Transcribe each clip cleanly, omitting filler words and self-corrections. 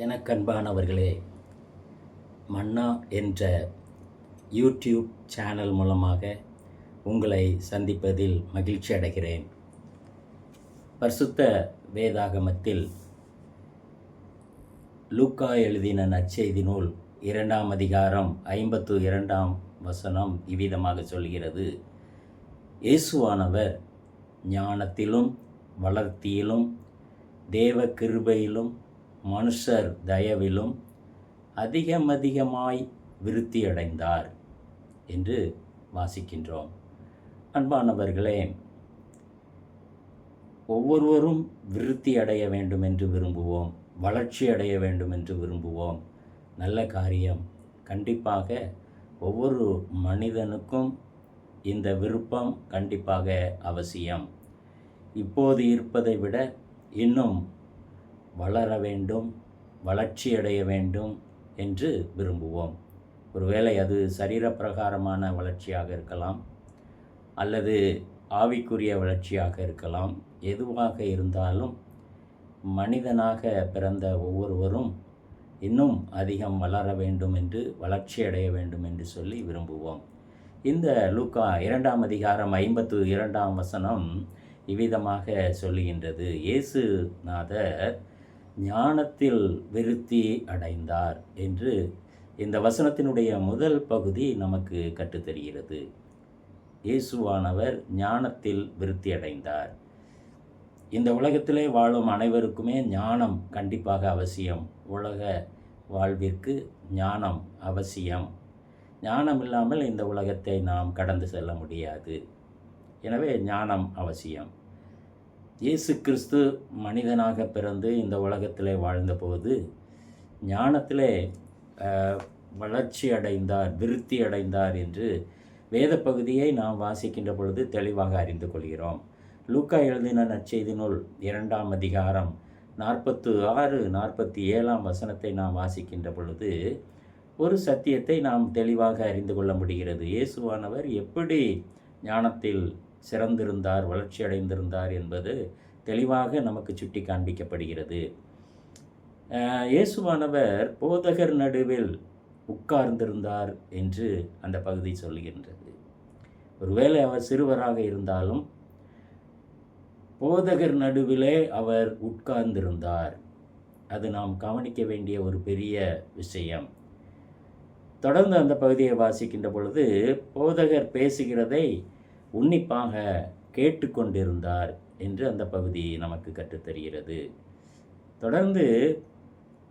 எனக்கன்பானவர்களே, மன்னா என்ற YouTube channel மூலமாக உங்களை சந்திப்பதில் மகிழ்ச்சி அடைகிறேன். பரிசுத்த வேதாகமத்தில் லூக்கா எழுதின நற்செய்தி நூல் 2ஆம் அதிகாரம் 52ஆம் வசனம் இவ்விதமாக சொல்கிறது: இயேசுவானவர் ஞானத்திலும் வளர்த்தியிலும் தேவ கிருபையிலும் மனுஷர் தயவிலும் அதிகமாய் விருத்தியடைந்தார் என்று வாசிக்கின்றோம். அன்பானவர்களே, ஒவ்வொருவரும் விருத்தி அடைய வேண்டும் என்று விரும்புவோம், வளர்ச்சி அடைய வேண்டும் என்று விரும்புவோம். நல்ல காரியம். கண்டிப்பாக ஒவ்வொரு மனிதனுக்கும் இந்த விருப்பம் கண்டிப்பாக அவசியம். இப்போது இருப்பதை விட இன்னும் வளர வேண்டும், வளர்ச்சி அடைய வேண்டும் என்று விரும்புவோம். ஒருவேளை அது சரீரப்பிரகாரமான வளர்ச்சியாக இருக்கலாம், அல்லது ஆவிக்குரிய வளர்ச்சியாக இருக்கலாம். எதுவாக இருந்தாலும் மனிதனாக பிறந்த ஒவ்வொருவரும் இன்னும் அதிகம் வளர வேண்டும் என்று, வளர்ச்சி அடைய வேண்டும் என்று சொல்லி விரும்புவோம். இந்த லூக்கா 2ஆம் அதிகாரம் 52ஆம் வசனம் இவ்விதமாக சொல்லுகின்றது: இயேசுநாதர் ஞானத்தில் விருத்தி அடைந்தார் என்று இந்த வசனத்தினுடைய முதல் பகுதி நமக்கு கற்றுத்தருகிறது. இயேசுவானவர் ஞானத்தில் விருத்தி அடைந்தார். இந்த உலகத்திலே வாழும் அனைவருக்குமே ஞானம் கண்டிப்பாக அவசியம். உலக வாழ்விற்கு ஞானம் அவசியம். ஞானம் இல்லாமல் இந்த உலகத்தை நாம் கடந்து செல்ல முடியாது. எனவே ஞானம் அவசியம். இயேசு கிறிஸ்து மனிதனாக பிறந்து இந்த உலகத்திலே வாழ்ந்தபோது ஞானத்திலே வளர்ச்சி அடைந்தார், விருத்தி அடைந்தார் என்று வேத பகுதியை நாம் வாசிக்கின்ற பொழுது தெளிவாக அறிந்து கொள்கிறோம். லூக்கா எழுதின நற்செய்தி நூல் 2ஆம் அதிகாரம் 46-47ஆம் வசனத்தை நாம் வாசிக்கின்ற பொழுது ஒரு சத்தியத்தை நாம் தெளிவாக அறிந்து கொள்ள முடிகிறது. இயேசுவானவர் எப்படி ஞானத்தில் சிறந்திருந்தார், வளர்ச்சி அடைந்திருந்தார் என்பது தெளிவாக நமக்கு சுட்டி காண்பிக்கப்படுகிறது. இயேசுவானவர் போதகர் நடுவில் உட்கார்ந்திருந்தார் என்று அந்த பகுதி சொல்லுகின்றது. ஒருவேளை அவர் சிறுவராக இருந்தாலும் போதகர் நடுவிலே அவர் உட்கார்ந்திருந்தார். அது நாம் கவனிக்க வேண்டிய ஒரு பெரிய விஷயம். தொடர்ந்து அந்த பகுதியை வாசிக்கின்ற பொழுது போதகர் பேசுகிறதை உன்னிப்பாக கேட்டுக்கொண்டிருந்தார் என்று அந்த பகுதி நமக்கு கற்றுத்தருகிறது. தொடர்ந்து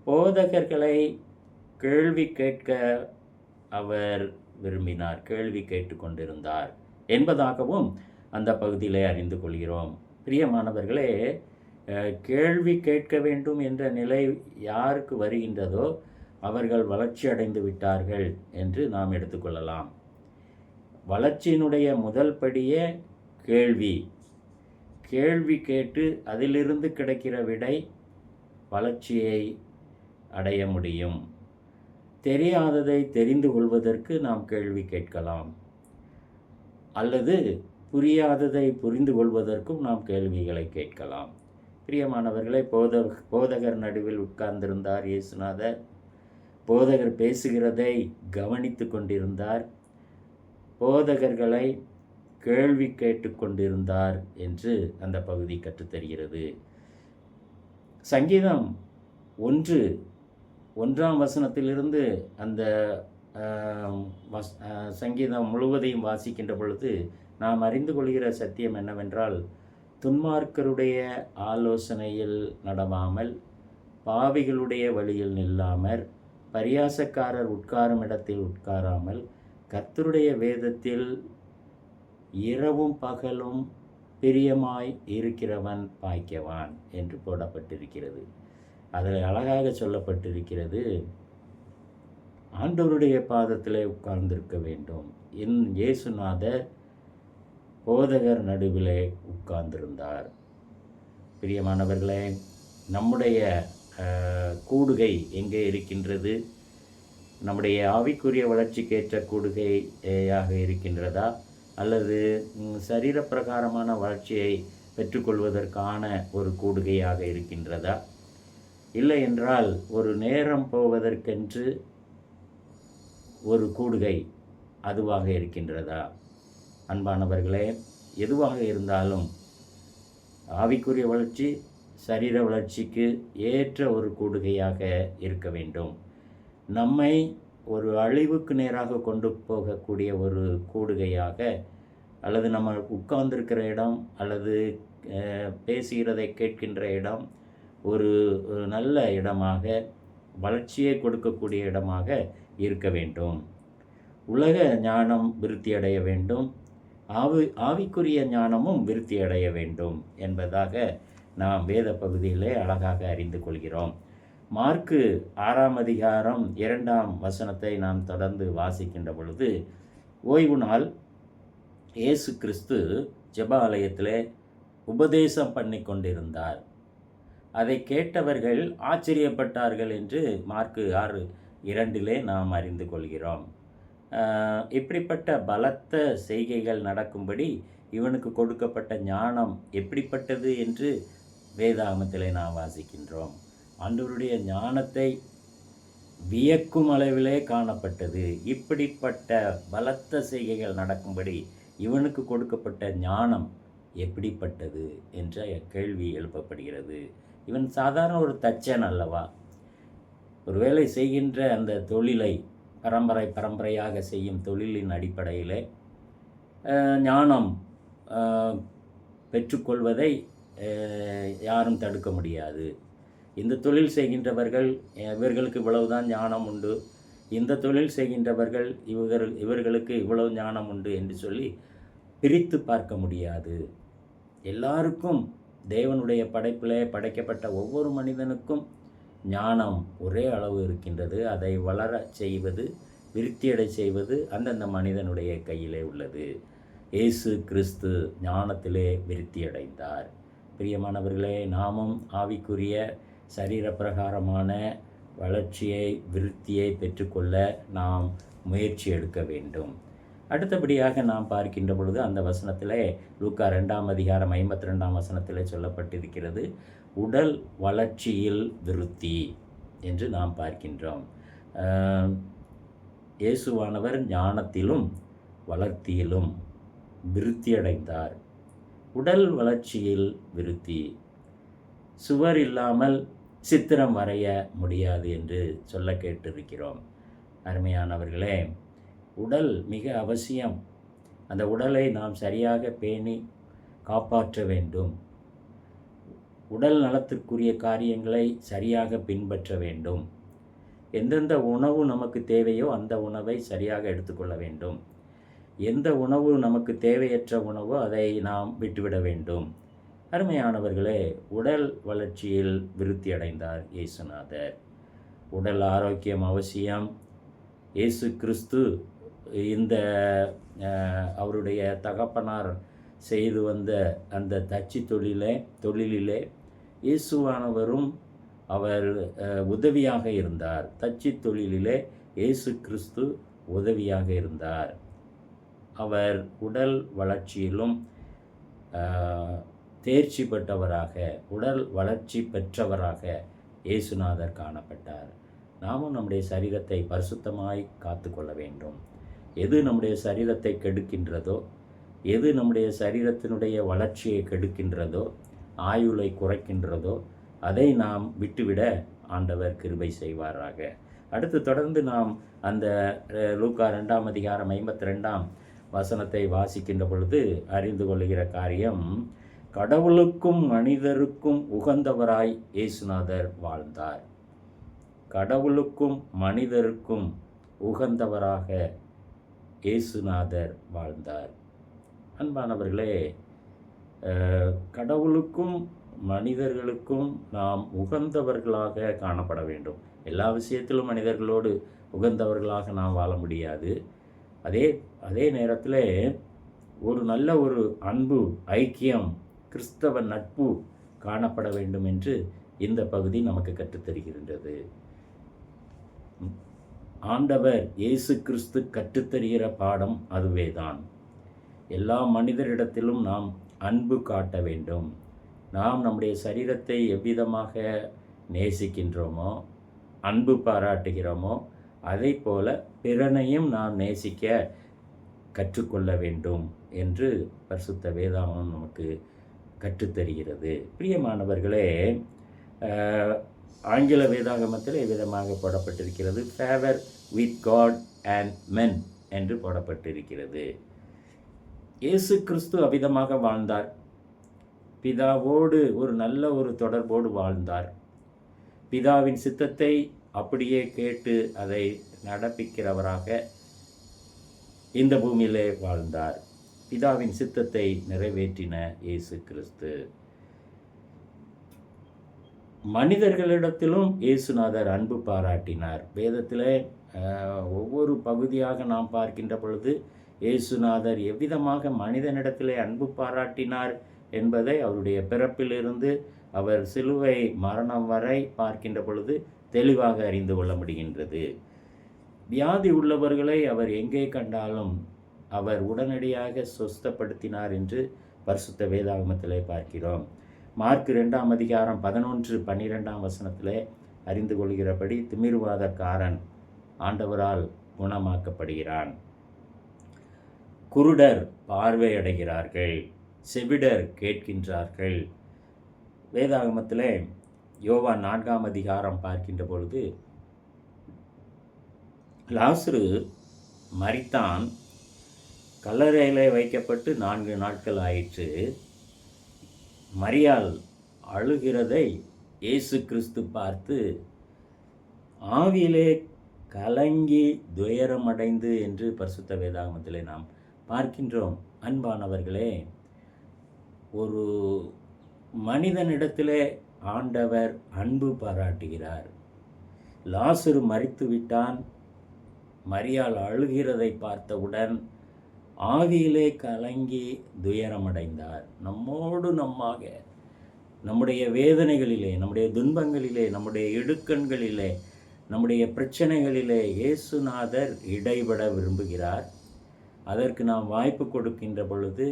போதகர்களை கேள்வி கேட்க அவர் விரும்பினார், கேள்வி கேட்டுக்கொண்டிருந்தார் என்பதாகவும் அந்த பகுதியிலே அறிந்து கொள்கிறோம். பிரியமானவர்களே, கேள்வி கேட்க வேண்டும் என்ற நிலை யாருக்கு வருகின்றதோ அவர்கள் வளர்ச்சி அடைந்து விட்டார்கள் என்று நாம் எடுத்துக்கொள்ளலாம். வளர்ச்சியினுடைய முதல் படியே கேள்வி. கேள்வி கேட்டு அதிலிருந்து கிடைக்கிற விடை வளர்ச்சியை அடைய முடியும். தெரியாததை தெரிந்து கொள்வதற்கு நாம் கேள்வி கேட்கலாம், அல்லது புரியாததை புரிந்து கொள்வதற்கும் நாம் கேள்விகளை கேட்கலாம். பிரியமானவர்களை, போதகர் நடுவில் உட்கார்ந்திருந்தார் இயேசுநாதர். போதகர் பேசுகிறதை கவனித்து கொண்டிருந்தார். போதகர்களை கேள்வி கேட்டுக்கொண்டிருந்தார் என்று அந்த பகுதி கற்றுத்தருகிறது. சங்கீதம் 1:1ஆம் வசனத்திலிருந்து அந்த சங்கீதம் முழுவதையும் வாசிக்கின்ற பொழுது நாம் அறிந்து கொள்கிற சத்தியம் என்னவென்றால், துன்மார்க்கருடைய ஆலோசனையில் நடவாமல், பாவிகளுடைய வழியில் நில்லாமற், பரியாசக்காரர் உட்காரும் இடத்தில் உட்காராமல், கர்த்தருடைய வேதத்தில் இரவும் பகலும் பிரியமாய் இருக்கிறவன் பாய்க்கவான் என்று போடப்பட்டிருக்கிறது. அதில் அழகாக சொல்லப்பட்டிருக்கிறது, ஆண்டவருடைய பாதத்திலே உட்கார்ந்திருக்க வேண்டும். இயேசுநாதர் போதகர் நடுவிலே உட்கார்ந்திருந்தார். பிரியமானவர்களே, நம்முடைய கூடுகை எங்கே இருக்கின்றது? நம்முடைய ஆவிக்குரிய வளர்ச்சிக்கேற்ற கூடுகையாக இருக்கின்றதா, அல்லது சரீரப்பிரகாரமான வளர்ச்சியை பெற்றுக்கொள்வதற்கான ஒரு கூடுகையாக இருக்கின்றதா? இல்லை என்றால் ஒரு நேரம் போவதற்கென்று ஒரு கூடுகை அதுவாக இருக்கின்றதா? அன்பானவர்களே, எதுவாக இருந்தாலும் ஆவிக்குரிய வளர்ச்சி சரீர வளர்ச்சிக்கு ஏற்ற ஒரு கூடுகையாக இருக்க வேண்டும். நம்மை ஒரு அழிவுக்கு நேராக கொண்டு போகக்கூடிய ஒரு கூடுகையாக, அல்லது நம்ம உட்கார்ந்திருக்கிற இடம் அல்லது பேசுகிறதை கேட்கின்ற இடம் ஒரு நல்ல இடமாக, வளர்ச்சியை கொடுக்கக்கூடிய இடமாக இருக்க வேண்டும். உலக ஞானம் விருத்தியடைய வேண்டும், ஆவிக்குரிய ஞானமும் விருத்தியடைய வேண்டும் என்பதாக நாம் வேத பகுதியிலே அழகாக அறிந்து கொள்கிறோம். மார்க்கு 6ஆம் அதிகாரம் 2ஆம் வசனத்தை நாம் தொடர்ந்து வாசிக்கின்ற பொழுது, ஓய்வு நாள் இயேசு கிறிஸ்து ஜெப ஆலயத்திலே உபதேசம் பண்ணி கொண்டிருந்தார். அதை கேட்டவர்கள் ஆச்சரியப்பட்டார்கள் என்று மார்க்கு 6:2 நாம் அறிந்து கொள்கிறோம். இப்படிப்பட்ட பலத்த செய்கைகள் நடக்கும்படி இவனுக்கு கொடுக்கப்பட்ட ஞானம் எப்படிப்பட்டது என்று வேதாகமத்திலே நாம் வாசிக்கின்றோம். ஆண்டவருடைய ஞானத்தை வியக்கும் அளவிலே காணப்பட்டது. இப்படிப்பட்ட பலத்த செய்கைகள் நடக்கும்படி இவனுக்கு கொடுக்கப்பட்ட ஞானம் எப்படிப்பட்டது என்ற கேள்வி எழுப்பப்படுகிறது. இவன் சாதாரண ஒரு தச்சன் அல்லவா? ஒரு வேலை செய்கின்ற அந்த தொழிலை பரம்பரையாக செய்யும் தொழிலின் அடிப்படையிலே ஞானம் பெற்றுக்கொள்வதை யாரும் தடுக்க முடியாது. இந்த தொழில் செய்கின்றவர்கள் இவர்களுக்கு இவ்வளவுதான் ஞானம் உண்டு, இந்த தொழில் செய்கின்றவர்கள் இவர்களுக்கு இவ்வளவு ஞானம் உண்டு என்று சொல்லி பிரித்து பார்க்க முடியாது. எல்லாருக்கும் தேவனுடைய படைப்பிலே படைக்கப்பட்ட ஒவ்வொரு மனிதனுக்கும் ஞானம் ஒரே அளவு இருக்கின்றது. அதை வளர செய்வது, விருத்தியடை செய்வது அந்தந்த மனிதனுடைய கையிலே உள்ளது. இயேசு கிறிஸ்து ஞானத்திலே விருத்தியடைந்தார். பிரியமானவர்களே, நாமும் ஆவிக்குரிய சரீர பிரகாரமான வளர்ச்சியை, விருத்தியை பெற்றுக்கொள்ள நாம் முயற்சி எடுக்க வேண்டும். அடுத்தபடியாக நாம் பார்க்கின்ற பொழுது அந்த வசனத்திலே லூக்கா 2ஆம் அதிகாரம் 52ஆம் வசனத்திலே சொல்லப்பட்டிருக்கிறது, உடல் வளர்ச்சியில் விருத்தி என்று நாம் பார்க்கின்றோம். இயேசுவானவர் ஞானத்திலும் வளர்த்தியிலும் விருத்தியடைந்தார். உடல் வளர்ச்சியில் விருத்தி. சுவர் இல்லாமல் சித்திரம் வரைய முடியாது என்று சொல்ல கேட்டிருக்கிறோம். அருமையானவர்களே, உடல் மிக அவசியம். அந்த உடலை நாம் சரியாக பேணி காப்பாற்ற வேண்டும். உடல் நலத்திற்குரிய காரியங்களை சரியாக பின்பற்ற வேண்டும். எந்தெந்த உணவு நமக்கு தேவையோ அந்த உணவை சரியாக எடுத்துக்கொள்ள வேண்டும். எந்த உணவு நமக்கு தேவையற்ற உணவோ அதை நாம் விட்டுவிட வேண்டும். அருமையானவர்களே, உடல் வளர்ச்சியில் விருத்தி அடைந்தார் இயேசுநாதர். உடல் ஆரோக்கியம் அவசியம். இயேசு கிறிஸ்து இந்த அவருடைய தகப்பனார் செய்து வந்த அந்த தச்சு தொழிலிலே இயேசுவானவரும் அவர் உதவியாக இருந்தார். தச்சு தொழிலிலே இயேசு கிறிஸ்து உதவியாக இருந்தார். அவர் உடல் வளர்ச்சியிலும் தேர்ச்சி பெற்றவராக, உடல் வளர்ச்சி பெற்றவராக இயேசுநாதர் காணப்பட்டார். நாமும் நம்முடைய சரீரத்தை பரிசுத்தமாய் காத்து கொள்ள வேண்டும். எது நம்முடைய சரீரத்தை கெடுக்கின்றதோ, எது நம்முடைய சரீரத்தினுடைய வளர்ச்சியை கெடுக்கின்றதோ, ஆயுளை குறைக்கின்றதோ அதை நாம் விட்டுவிட ஆண்டவர் கிருபை செய்வாராக. அடுத்து தொடர்ந்து நாம் அந்த லூக்கா 2ஆம் அதிகாரம் 52ஆம் வசனத்தை வாசிக்கின்ற பொழுது அறிந்து கொள்கிற காரியம், கடவுளுக்கும் மனிதருக்கும் உகந்தவராய் இயேசுநாதர் வாழ்ந்தார். கடவுளுக்கும் மனிதருக்கும் உகந்தவராக இயேசுநாதர் வாழ்ந்தார். அன்பானவர்களே, கடவுளுக்கும் மனிதர்களுக்கும் நாம் உகந்தவர்களாக காணப்பட வேண்டும். எல்லா விஷயத்திலும் மனிதர்களோடு உகந்தவர்களாக நாம் வாழ முடியாது. அதே நேரத்தில் ஒரு நல்ல ஒரு அன்பு, ஐக்கியம், கிறிஸ்தவ நட்பு காணப்பட வேண்டும் என்று இந்த பகுதி நமக்கு கற்றுத்தருகின்றது. ஆண்டவர் இயேசு கிறிஸ்து கற்றுத்தருகிற பாடம் அதுவேதான். எல்லா மனிதரிடத்திலும் நாம் அன்பு காட்ட வேண்டும். நாம் நம்முடைய சரீரத்தை எவ்விதமாக நேசிக்கின்றோமோ, அன்பு பாராட்டுகிறோமோ, அதை போல பிறனையும் நாம் நேசிக்க கற்றுக்கொள்ள வேண்டும் என்று பரிசுத்த வேதாகமம் நமக்கு கற்றுத்தருகிறது. பிரியமானவர்களே, ஆங்கில வேதாகமத்தில் இவ்விதமாக போடப்பட்டிருக்கிறது, favour with God and men என்று போடப்பட்டிருக்கிறது. இயேசு கிறிஸ்து அவ்விதமாக வாழ்ந்தார். பிதாவோடு ஒரு நல்ல ஒரு தொடர்போடு வாழ்ந்தார். பிதாவின் சித்தத்தை அப்படியே கேட்டு அதை நடப்பிக்கிறவராக இந்த பூமியிலே வாழ்ந்தார். பிதாவின் சித்தத்தை நிறைவேற்றின இயேசு கிறிஸ்து. மனிதர்களிடத்திலும் இயேசுநாதர் அன்பு பாராட்டினார். வேதத்திலே ஒவ்வொரு பகுதியாக நாம் பார்க்கின்ற பொழுது இயேசுநாதர் எவ்விதமாக மனிதனிடத்திலே அன்பு பாராட்டினார் என்பதை அவருடைய பிறப்பிலிருந்து அவர் சிலுவை மரணம் வரை பார்க்கின்ற பொழுது தெளிவாக அறிந்து கொள்ள முடிகின்றது. வியாதி உள்ளவர்களை அவர் எங்கே கண்டாலும் அவர் உடனடியாக சுஸ்தப்படுத்தினார் என்று பரிசுத்த வேதாகமத்திலே பார்க்கிறோம். மார்க் 2ஆம் அதிகாரம் 11-12 வசனத்திலே அறிந்து கொள்கிறபடி திமிர்வாதக்காரன் ஆண்டவரால் குணமாக்கப்படுகிறான். குருடர் பார்வையடைகிறார்கள், செவிடர் கேட்கின்றார்கள். வேதாகமத்திலே யோவான் 4ஆம் அதிகாரம் பார்க்கின்ற பொழுது லாசரு மரித்தான், கல்லறையிலே வைக்கப்பட்டு 4 நாட்கள் ஆயிற்று. மரியாள் அழுகிறதை இயேசு கிறிஸ்து பார்த்து ஆவியிலே கலங்கி துயரமடைந்து என்று பரிசுத்த வேதாகமத்திலே நாம் பார்க்கின்றோம். அன்பானவர்களே, ஒரு மனிதனிடத்திலே ஆண்டவர் அன்பு பாராட்டுகிறார். லாசரு மரித்து விட்டான். மரியாள் அழுகிறதை பார்த்தவுடன் ஆவியிலே கலங்கி துயரமடைந்தார். நம்மோடு நம்முடைய வேதனைகளிலே, நம்முடைய துன்பங்களிலே, நம்முடைய இடுக்கண்களிலே, நம்முடைய பிரச்சனைகளிலே இயேசுநாதர் இடைபட விரும்புகிறார். அதற்கு நாம் வாய்ப்பு கொடுக்கின்ற பொழுது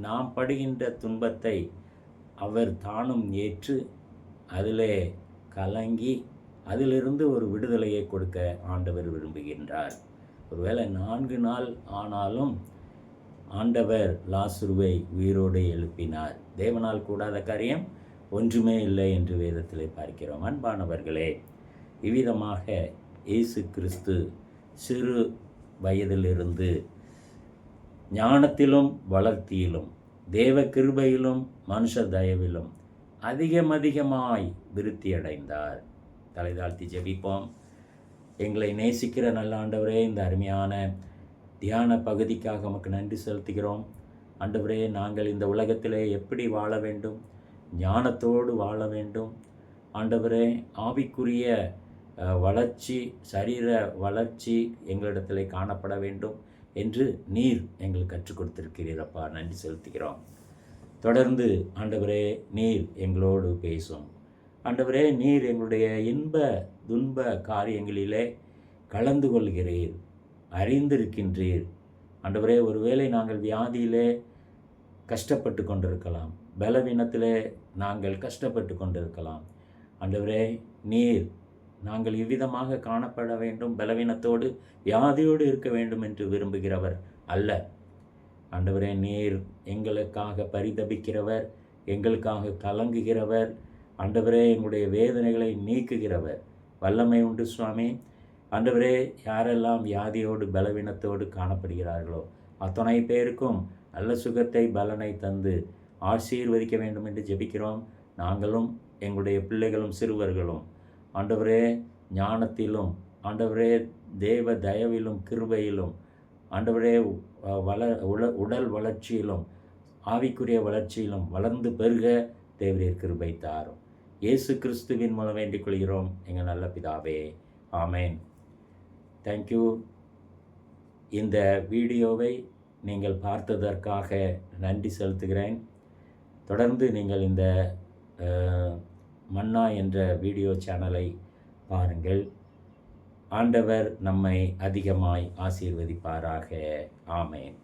நாம் படுகின்ற துன்பத்தை அவர் தானும் ஏற்று அதிலே கலங்கி அதிலிருந்து ஒரு விடுதலையை கொடுக்க ஆண்டவர் விரும்புகின்றார். ஒருவேளை 4 நாள் ஆனாலும் ஆண்டவர் லாசருவை உயிரோடு எழுப்பினார். தேவனால் கூடாத காரியம் ஒன்றுமே இல்லை என்று வேதத்திலே பார்க்கிறோம். அன்பானவர்களே, இவ்விதமாக இயேசு கிறிஸ்து சிறு வயதிலிருந்து ஞானத்திலும் வளர்த்தியிலும் தேவ கிருபையிலும் மனுஷ தயவிலும் அதிகமாய் விருத்தியடைந்தார். தலை தாழ்த்தி ஜெபிப்போம். எங்களை நேசிக்கிற நல்ல ஆண்டவரே, இந்த அருமையான தியான பகுதிக்காக நமக்கு நன்றி செலுத்துகிறோம். ஆண்டவரே, நாங்கள் இந்த உலகத்திலே எப்படி வாழ வேண்டும்? ஞானத்தோடு வாழ வேண்டும். ஆண்டவரே, ஆவிக்குரிய வளர்ச்சி, சரீர வளர்ச்சி எங்களிடத்திலே காணப்பட வேண்டும் என்று நீர் எங்களுக்கு கற்றுக் கொடுத்திருக்கிறீரப்பா, நன்றி செலுத்துகிறோம். தொடர்ந்து ஆண்டவரே, நீர் எங்களோடு பேசும். ஆண்டவரே, நீர் எங்களுடைய இன்ப துன்ப காரியங்களிலே கலந்து கொள்கிறீர், அறிந்திருக்கின்றீர். ஆண்டவரே, ஒருவேளை நாங்கள் வியாதியிலே கஷ்டப்பட்டு கொண்டிருக்கலாம், பலவீனத்திலே நாங்கள் கஷ்டப்பட்டு கொண்டிருக்கலாம். ஆண்டவரே, நீர் நாங்கள் இவ்விதமாக காணப்பட வேண்டும், பலவீனத்தோடு வியாதியோடு இருக்க வேண்டும் என்று விரும்புகிறவர் அல்ல. ஆண்டவரே, நீர் எங்களுக்காக பரிதபிக்கிறவர், எங்களுக்காக கலங்குகிறவர். ஆண்டவரே, எங்களுடைய வேதனைகளை நீக்குகிறவர். வல்லமை உண்டு சுவாமி. ஆண்டவரே, யாரெல்லாம் வியாதியோடு பலவீனத்தோடு காணப்படுகிறார்களோ அத்தனை பேருக்கும் நல்ல சுகத்தை பலனை தந்து ஆசீர்வதிக்க வேண்டும் என்று ஜெபிக்கிறோம். நாங்களும் எங்களுடைய பிள்ளைகளும் சிறுவர்களும் ஆண்டவரே ஞானத்திலும், ஆண்டவரே தேவ தயவிலும் கிருபையிலும், ஆண்டவரே உடல் வளர்ச்சியிலும் ஆவிக்குரிய வளர்ச்சியிலும் வளர்ந்து பெருக தேவரீர் கிருபை தாரும். இயேசு கிறிஸ்துவின் மூலம் வேண்டிக் கொள்கிறோம் எங்கள் நல்ல பிதாவே, ஆமேன். தேங்க்யூ. இந்த வீடியோவை நீங்கள் பார்த்ததற்காக நன்றி செலுத்துகிறேன். தொடர்ந்து நீங்கள் இந்த மன்னா என்ற வீடியோ சேனலை பாருங்கள். ஆண்டவர் நம்மை அதிகமாய் ஆசீர்வதிப்பாராக. ஆமேன்.